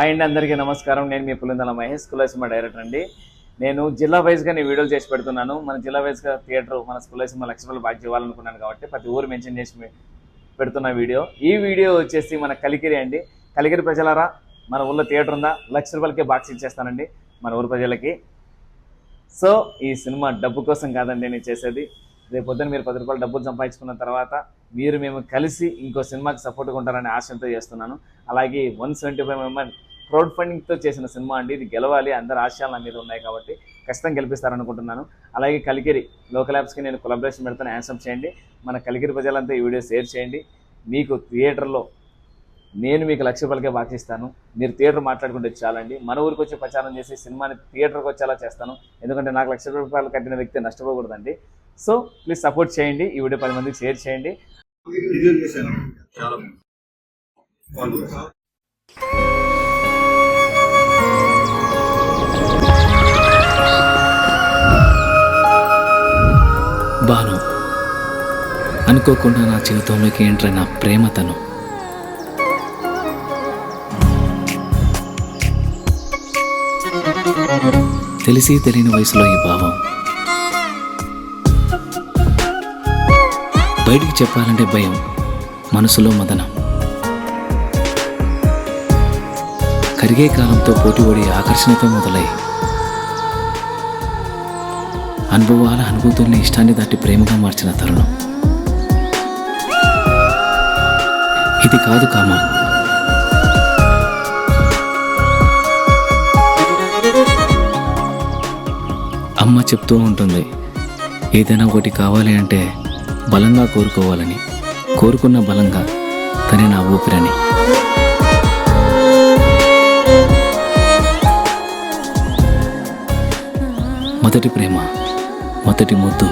And అందరికీ నమస్కారం. నేను మీ Pulindala Mahesh, school cinema director అండి. నేను జిల్లా వైజ్గా నేను వీడియోలు చేసి పెడుతున్నాను. మన జిల్లా వైజ్గా థియేటర్ మన స్కూల్ సినిమా లక్షలు బాగా ఇవ్వాలనుకున్నాను కాబట్టి ప్రతి ఊరు మెన్షన్ చేసి పెడుతున్న వీడియో. ఈ వీడియో వచ్చేసి మన కలికిరి అండి. కలికిరి ప్రజలారా, మన ఊళ్ళో థియేటర్ ఉందా? ₹1,00,000కే బాక్స్ ఇచ్చేస్తానండి మన ఊరు ప్రజలకి. సో ఈ సినిమా డబ్బు కోసం కాదండి నేను చేసేది. రేపు పొద్దున మీరు ₹10 డబ్బులు సంపాదించుకున్న తర్వాత మేము కలిసి ఇంకో సినిమాకి సపోర్ట్గా ఉంటారనే ఆశంతో చేస్తున్నాను. అలాగే 175 mm క్రౌడ్ ఫండింగ్తో చేసిన సినిమా అండి. ఇది గెలవాలి, అందరి ఆశయాలు నా మీద ఉన్నాయి కాబట్టి ఖచ్చితంగా గెలిపిస్తారనుకుంటున్నాను. అలాగే కలికిరి లోకల్ యాప్స్కి నేను కొలాబరేషన్ పెడతాను, యాన్సప్ చేయండి. మన కలికిరి ప్రజలంతా ఈ వీడియో షేర్ చేయండి. మీకు థియేటర్లో నేను మీకు ₹1,00,000కే బాక్స్ ఇస్తాను. మీరు థియేటర్ మాట్లాడుకుంటే చాలండి. మన ఊరికి వచ్చి ప్రచారం చేసి సినిమాని థియేటర్కి వచ్చేలా చేస్తాను. ఎందుకంటే నాకు ₹1,00,000 కట్టిన వ్యక్తి నష్టపోకూడదండి. సో ప్లీజ్ సపోర్ట్ చేయండి. ఈ వీడియో 10 మందికి షేర్ చేయండి. బాను అనుకోకుండా నా జీవితంలోకి ఎంటర్ నా ప్రేమతను తెలిసి తెలియని వయసులో ఈ భావం బయటికి చెప్పాలంటే భయం, మనసులో మదనం. కరిగే కాలంతో పోటీపడి ఆకర్షణతో మొదలై అనుభవాల అనుభూతుల్ని ఇష్టాన్ని దాటి ప్రేమగా మార్చిన తరుణం ఇది కాదు కామా. అమ్మ చెప్తూ ఉంటుంది, ఏదైనా ఒకటి కావాలి అంటే బలంగా కోరుకోవాలని, కోరుకున్న బలంగా తనే నా ఊపిరని. మొదటి ప్రేమ, మొదటి ముద్దు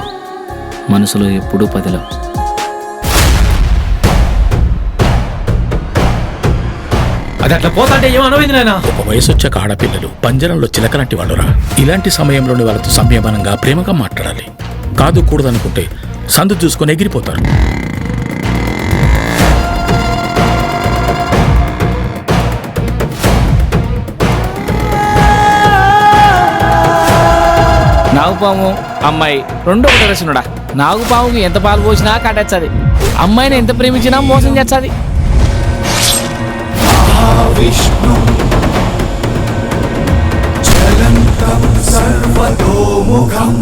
మనసులో ఎప్పుడూ పదిలం. అది అట్లా పోతాంటే ఏమనమైంది నాయన? ఒక వయసు వచ్చాక ఆడపిల్లలు పంజరంలో చిలకలాంటి వాళ్ళురా. ఇలాంటి సమయంలోని వాళ్ళతో సంయమనంగా ప్రేమగా మాట్లాడాలి. కాదు కూడదనుకుంటే సందు చూసుకొని ఎగిరిపోతారు. నాగుపాము అమ్మాయి రెండు ఒకటి రచనుడా. నాగుపాముకి ఎంత పాలు పోసినా కట్టచ్చది, అమ్మాయిని ఎంత ప్రేమించినా మోసం చేస్తుంది. చలంతం సర్వతోముఖం